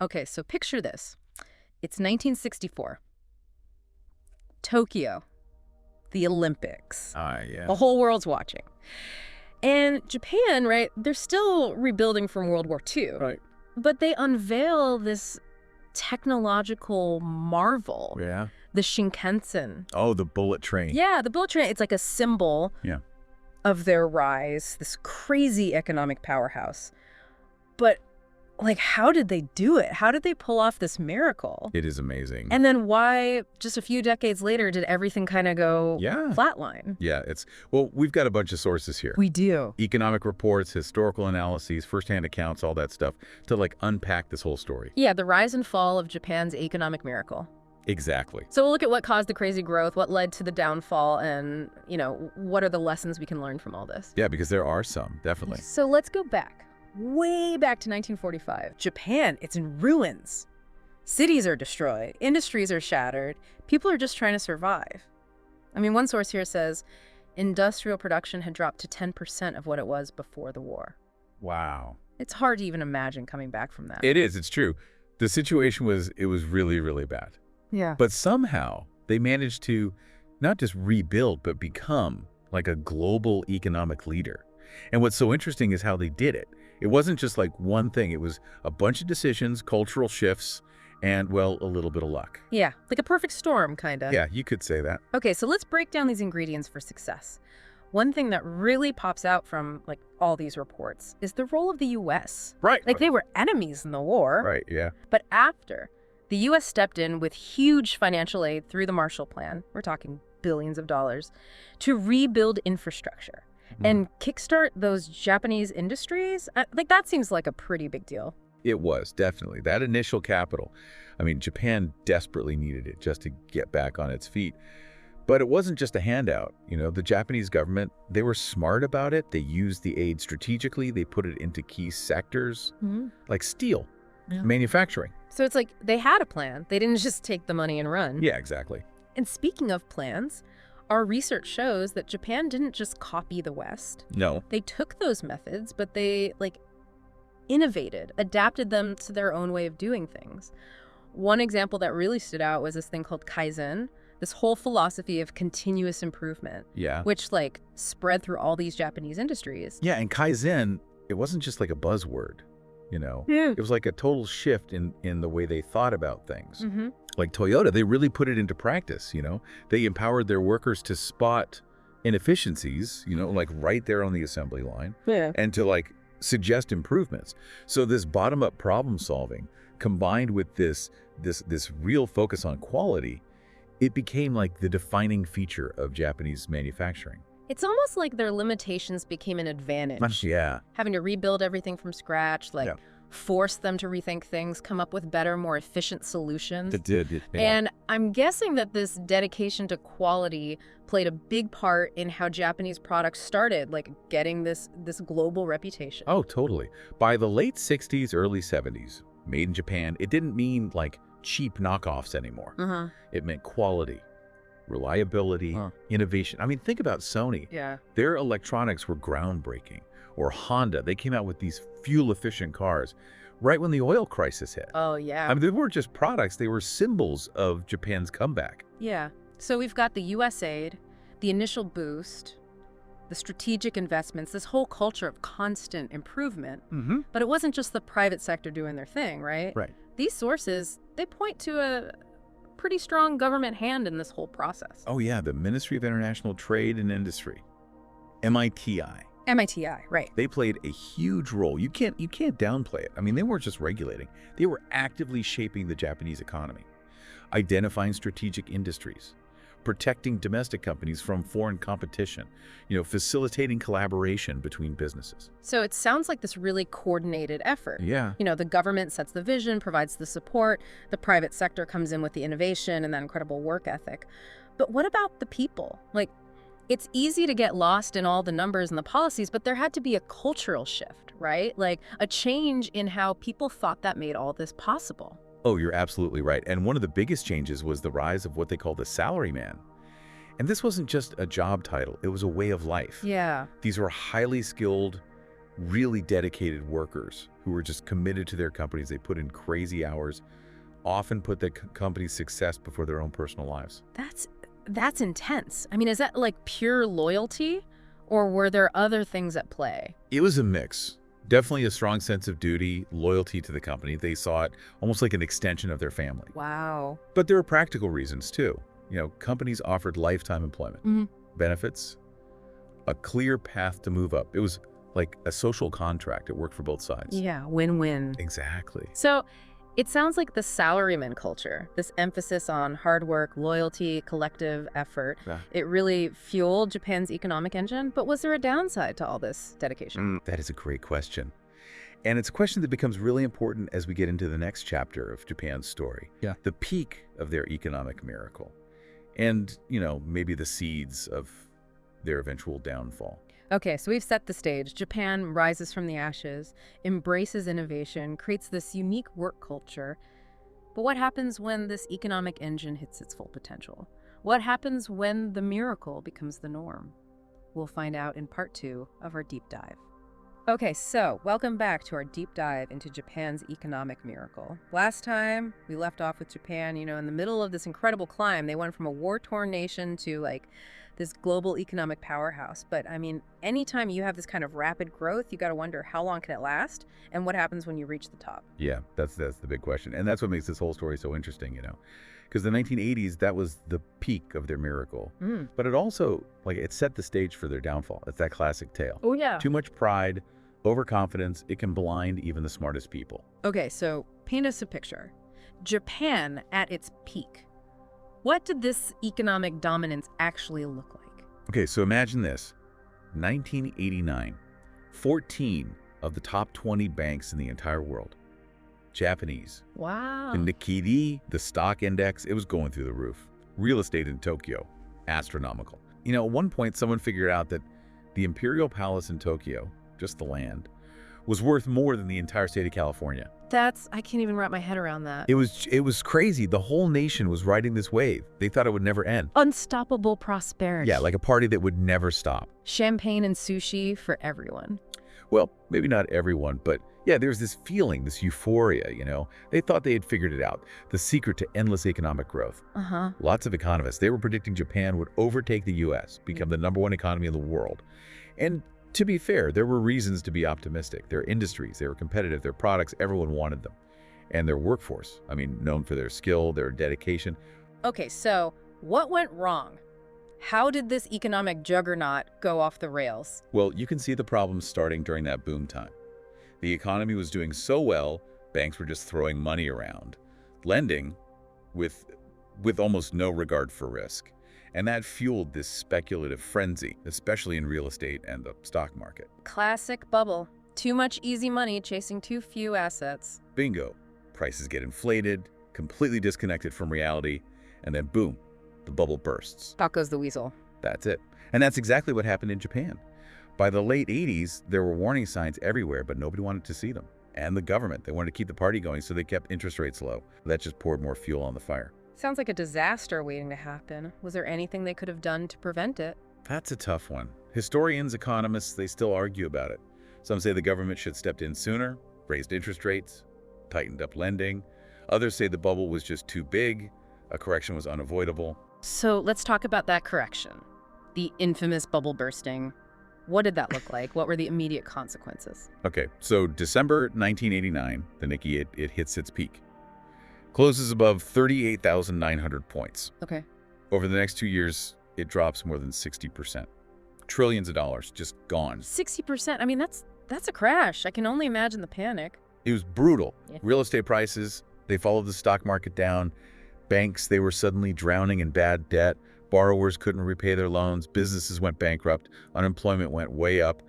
Okay, so picture this. It's 1964. Tokyo, the Olympics. Ah, yeah. The whole world's watching. And Japan, right, they're still rebuilding from World War II. Right. But they unveil this technological marvel, Yeah. the Shinkansen. Oh, the bullet train. Yeah, the bullet train, it's like a symbol Yeah. of their rise, this crazy economic powerhouse. But, like, how did they do it? How did they pull off this miracle? It is amazing. And then why, just a few decades later, did everything kind of go flatline? Yeah, well, we've got a bunch of sources here. We do. Economic reports, historical analyses, firsthand accounts, all that stuff to like unpack this whole story. Yeah, the rise and fall of Japan's economic miracle. Exactly. So we'll look at what caused the crazy growth, what led to the downfall, and, what are the lessons we can learn from all this? Yeah, because there are some, definitely. So let's go back. Way back to 1945. Japan, it's in ruins. Cities are destroyed. Industries are shattered. People are just trying to survive. I mean, one source here says industrial production had dropped to 10% of what it was before the war. Wow. It's hard to even imagine coming back from that. It is, it's true. The situation was really, really bad. Yeah. But somehow they managed to not just rebuild, but become like a global economic leader. And what's so interesting is how they did it. It wasn't just like one thing. It was a bunch of decisions, cultural shifts, and, well, a little bit of luck. Yeah, like a perfect storm, kind of. Yeah, you could say that. Okay, so let's break down these ingredients for success. One thing that really pops out from, like, all these reports is the role of the U.S. Right. Like, they were enemies in the war. Right, yeah. But after, the U.S. stepped in with huge financial aid through the Marshall Plan, we're talking billions of dollars, to rebuild infrastructure and kickstart those Japanese industries. Like, that seems like a pretty big deal. It was, definitely. That initial capital. I mean, Japan desperately needed it just to get back on its feet. But it wasn't just a handout. The Japanese government, they were smart about it. They used the aid strategically. They put it into key sectors like steel, manufacturing. So it's like they had a plan. They didn't just take the money and run. Yeah, exactly. And speaking of plans, our research shows that Japan didn't just copy the West. No. They took those methods, but they, innovated, adapted them to their own way of doing things. One example that really stood out was this thing called Kaizen, this whole philosophy of continuous improvement. Yeah. Which, spread through all these Japanese industries. Yeah, and Kaizen, it wasn't just like a buzzword, Yeah. It was like a total shift in the way they thought about things. Like Toyota, they really put it into practice, They empowered their workers to spot inefficiencies, right there on the assembly line. Yeah. And to, suggest improvements. So this bottom-up problem solving, combined with this real focus on quality, it became like the defining feature of Japanese manufacturing. It's almost like their limitations became an advantage. Yeah. Having to rebuild everything from scratch, force them to rethink things, come up with better, more efficient solutions. It did. Yeah. And I'm guessing that this dedication to quality played a big part in how Japanese products started, getting this global reputation. Oh, totally. By the late 60s, early 70s, made in Japan, it didn't mean cheap knockoffs anymore. It meant quality, reliability, innovation. I mean, think about Sony. Yeah. Their electronics were groundbreaking. Or Honda, they came out with these fuel-efficient cars right when the oil crisis hit. Oh, yeah. I mean, they weren't just products, they were symbols of Japan's comeback. Yeah. So we've got the U.S. aid, the initial boost, the strategic investments, this whole culture of constant improvement. But it wasn't just the private sector doing their thing, right? Right. These sources, they point to a pretty strong government hand in this whole process. Oh yeah, the Ministry of International Trade and Industry, MITI. MITI, right. They played a huge role. You can't downplay it. I mean, they weren't just regulating. They were actively shaping the Japanese economy, identifying strategic industries, protecting domestic companies from foreign competition, facilitating collaboration between businesses. So it sounds like this really coordinated effort. Yeah. The government sets the vision, provides the support, the private sector comes in with the innovation and that incredible work ethic. But what about the people? It's easy to get lost in all the numbers and the policies, but there had to be a cultural shift, right? A change in how people thought that made all this possible. Oh, you're absolutely right. And one of the biggest changes was the rise of what they call the salaryman. And this wasn't just a job title, it was a way of life. Yeah. These were highly skilled, really dedicated workers who were just committed to their companies. They put in crazy hours, often put the company's success before their own personal lives. That's intense. I mean, is that like pure loyalty, or were there other things at play? It was a mix. Definitely a strong sense of duty, loyalty to the company. They saw it almost like an extension of their family. Wow. But there were practical reasons too. Companies offered lifetime employment, benefits, a clear path to move up. It was like a social contract. It worked for both sides. Yeah, win-win. Exactly. So it sounds like the salaryman culture, this emphasis on hard work, loyalty, collective effort, it really fueled Japan's economic engine. But was there a downside to all this dedication? That is a great question. And it's a question that becomes really important as we get into the next chapter of Japan's story. Yeah. The peak of their economic miracle. And, maybe the seeds of their eventual downfall. Okay, so we've set the stage. Japan rises from the ashes, embraces innovation, creates this unique work culture. But what happens when this economic engine hits its full potential? What happens when the miracle becomes the norm? We'll find out in part 2 of our deep dive. Okay, so welcome back to our deep dive into Japan's economic miracle. Last time we left off with Japan, in the middle of this incredible climb. They went from a war-torn nation to this global economic powerhouse. But I mean, anytime you have this kind of rapid growth, you got to wonder how long can it last and what happens when you reach the top. Yeah, that's the big question. And that's what makes this whole story so interesting, Because the 1980s, that was the peak of their miracle. But it also, it set the stage for their downfall. It's that classic tale. Oh, yeah. Too much pride, overconfidence, it can blind even the smartest people. Okay, so paint us a picture. Japan at its peak. What did this economic dominance actually look like? Okay, so imagine this. 1989, 14 of the top 20 banks in the entire world, Japanese. Wow. The Nikkei, the stock index, it was going through the roof. Real estate in Tokyo, astronomical. At one point, someone figured out that the Imperial Palace in Tokyo, just the land, was worth more than the entire state of California. I can't even wrap my head around that. It was crazy. The whole nation was riding this wave. They thought it would never end. Unstoppable prosperity. Yeah, like a party that would never stop. Champagne and sushi for everyone. Well, maybe not everyone, but yeah, there's this feeling, this euphoria, They thought they had figured it out, the secret to endless economic growth. Lots of economists, they were predicting Japan would overtake the U.S., become the #1 economy in the world. And to be fair, there were reasons to be optimistic. Their industries, they were competitive, their products, everyone wanted them. And their workforce, known for their skill, their dedication. Okay, so what went wrong? How did this economic juggernaut go off the rails? Well, you can see the problems starting during that boom time. The economy was doing so well, banks were just throwing money around, lending with almost no regard for risk. And that fueled this speculative frenzy, especially in real estate and the stock market. Classic bubble. Too much easy money chasing too few assets. Bingo. Prices get inflated, completely disconnected from reality, and then boom, the bubble bursts. Out goes the weasel. That's it. And that's exactly what happened in Japan. By the late 80s, there were warning signs everywhere, but nobody wanted to see them. And the government, they wanted to keep the party going, so they kept interest rates low. That just poured more fuel on the fire. Sounds like a disaster waiting to happen. Was there anything they could have done to prevent it? That's a tough one. Historians, economists, they still argue about it. Some say the government should have stepped in sooner, raised interest rates, tightened up lending. Others say the bubble was just too big, a correction was unavoidable. So let's talk about that correction. The infamous bubble bursting. What did that look like? What were the immediate consequences? Okay, so December 1989, the Nikkei, it hits its peak. Closes above 38,900 points. Okay. Over the next 2 years, it drops more than 60%. Trillions of dollars just gone. 60%? I mean, that's a crash. I can only imagine the panic. It was brutal. Yeah. Real estate prices, they followed the stock market down. Banks, they were suddenly drowning in bad debt. Borrowers couldn't repay their loans. Businesses went bankrupt. Unemployment went way up.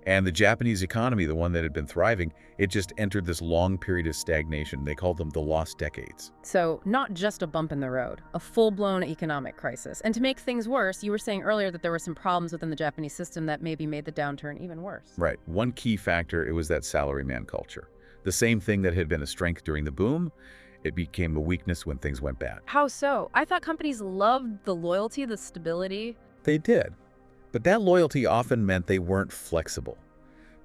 And the Japanese economy, the one that had been thriving, it just entered this long period of stagnation. They called them the lost decades. So not just a bump in the road, a full-blown economic crisis. And to make things worse, you were saying earlier that there were some problems within the Japanese system that maybe made the downturn even worse. Right. One key factor, it was that salaryman culture. The same thing that had been a strength during the boom, it became a weakness when things went bad. How so? I thought companies loved the loyalty, the stability. They did. But that loyalty often meant they weren't flexible.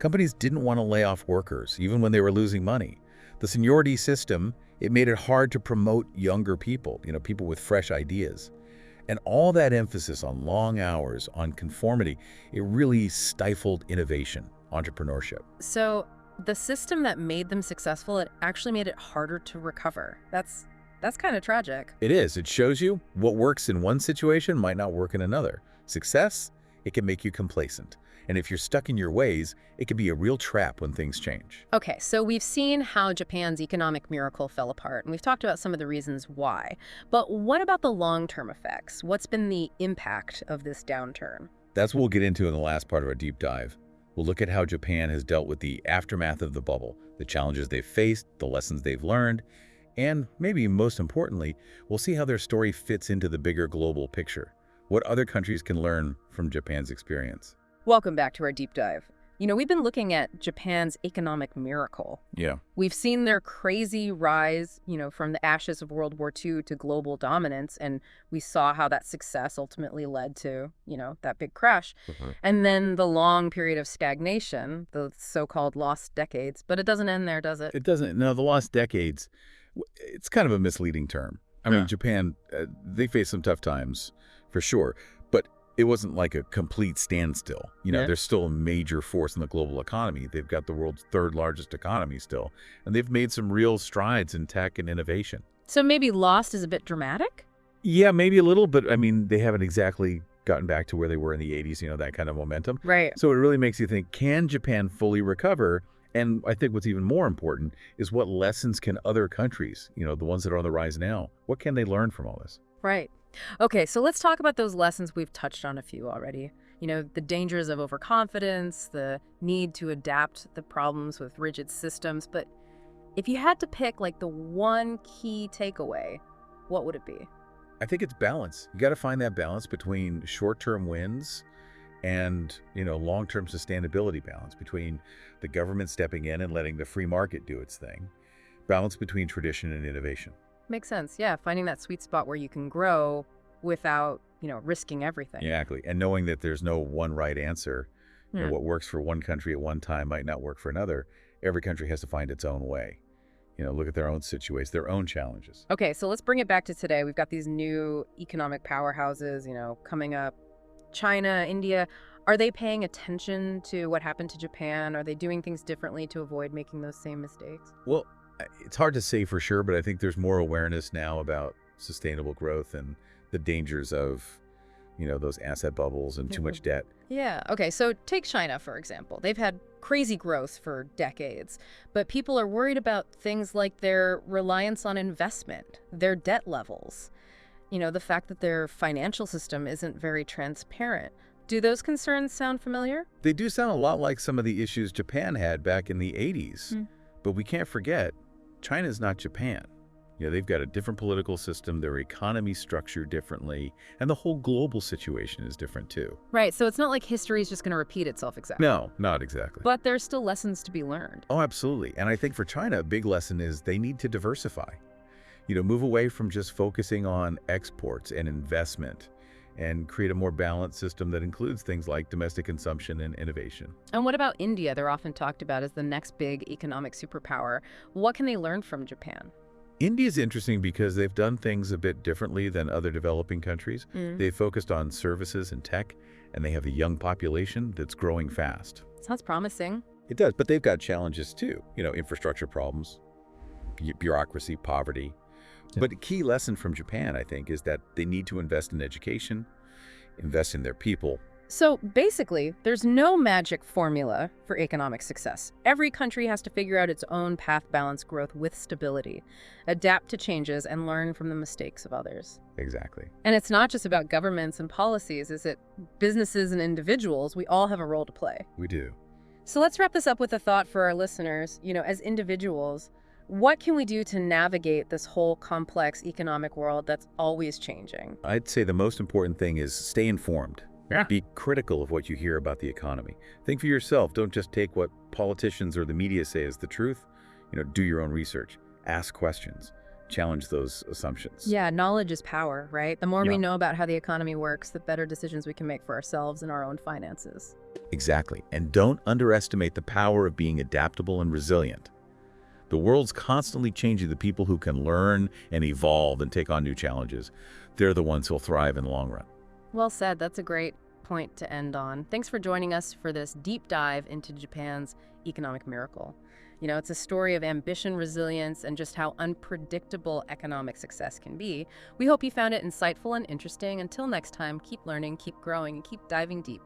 Companies didn't want to lay off workers, even when they were losing money. The seniority system, it made it hard to promote younger people, people with fresh ideas. And all that emphasis on long hours, on conformity, it really stifled innovation, entrepreneurship. So the system that made them successful, it actually made it harder to recover. That's kind of tragic. It is. It shows you what works in one situation might not work in another. Success, it can make you complacent. And if you're stuck in your ways, it can be a real trap when things change. Okay, so we've seen how Japan's economic miracle fell apart, and we've talked about some of the reasons why. But what about the long-term effects? What's been the impact of this downturn? That's what we'll get into in the last part of our deep dive. We'll look at how Japan has dealt with the aftermath of the bubble, the challenges they've faced, the lessons they've learned, and maybe most importantly, we'll see how their story fits into the bigger global picture, what other countries can learn from Japan's experience. Welcome back to our deep dive. We've been looking at Japan's economic miracle. Yeah. We've seen their crazy rise, from the ashes of World War II to global dominance, and we saw how that success ultimately led to, that big crash. And then the long period of stagnation, the so-called lost decades. But it doesn't end there, does it? It doesn't. No, the lost decades, it's kind of a misleading term. I mean, Japan, they faced some tough times, for sure. But it wasn't like a complete standstill. They're still a major force in the global economy. They've got the world's third largest economy still. And they've made some real strides in tech and innovation. So maybe lost is a bit dramatic? Yeah, maybe a little, but I mean, they haven't exactly gotten back to where they were in the 80s, that kind of momentum. Right. So it really makes you think, can Japan fully recover? And I think what's even more important is what lessons can other countries, the ones that are on the rise now, what can they learn from all this? Right. Okay, so let's talk about those lessons. We've touched on a few already. The dangers of overconfidence, the need to adapt the problems with rigid systems. But if you had to pick like the one key takeaway, what would it be? I think it's balance. You got to find that balance between short-term wins and, long-term sustainability, balance between the government stepping in and letting the free market do its thing, balance between tradition and innovation. Makes sense. Yeah, finding that sweet spot where you can grow without, risking everything. Exactly. And knowing that there's no one right answer. What works for one country at one time might not work for another. Every country has to find its own way. Look at their own situation, their own challenges. Okay, so let's bring it back to today. We've got these new economic powerhouses, coming up. China, India, are they paying attention to what happened to Japan? Are they doing things differently to avoid making those same mistakes? Well, it's hard to say for sure, but I think there's more awareness now about sustainable growth and the dangers of, those asset bubbles and too much debt. Yeah. Okay. So take China, for example. They've had crazy growth for decades, but people are worried about things like their reliance on investment, their debt levels, the fact that their financial system isn't very transparent. Do those concerns sound familiar? They do sound a lot like some of the issues Japan had back in the 80s. But we can't forget, China's not Japan. They've got a different political system, their economy structured differently, and the whole global situation is different too. Right, so it's not like history is just going to repeat itself exactly. No, not exactly. But there's still lessons to be learned. Oh, absolutely. And I think for China, a big lesson is they need to diversify. Move away from just focusing on exports and investment and create a more balanced system that includes things like domestic consumption and innovation. And what about India? They're often talked about as the next big economic superpower. What can they learn from Japan? India's interesting because they've done things a bit differently than other developing countries. They've focused on services and tech, and they have a young population that's growing fast. Sounds promising. It does, but they've got challenges too. Infrastructure problems, bureaucracy, poverty. But a key lesson from Japan, I think, is that they need to invest in education, invest in their people. So basically, there's no magic formula for economic success. Every country has to figure out its own path, balance growth with stability, adapt to changes, and learn from the mistakes of others. Exactly. And it's not just about governments and policies, is it? Businesses and individuals, we all have a role to play. We do. So let's wrap this up with a thought for our listeners. As individuals, what can we do to navigate this whole complex economic world that's always changing? I'd say the most important thing is stay informed. Yeah. Be critical of what you hear about the economy. Think for yourself. Don't just take what politicians or the media say as the truth. Do your own research. Ask questions. Challenge those assumptions. Yeah, knowledge is power, right? The more we know about how the economy works, the better decisions we can make for ourselves and our own finances. Exactly. And don't underestimate the power of being adaptable and resilient. The world's constantly changing. The people who can learn and evolve and take on new challenges, they're the ones who'll thrive in the long run. Well said. That's a great point to end on. Thanks for joining us for this deep dive into Japan's economic miracle. It's a story of ambition, resilience, and just how unpredictable economic success can be. We hope you found it insightful and interesting. Until next time, keep learning, keep growing, and keep diving deep.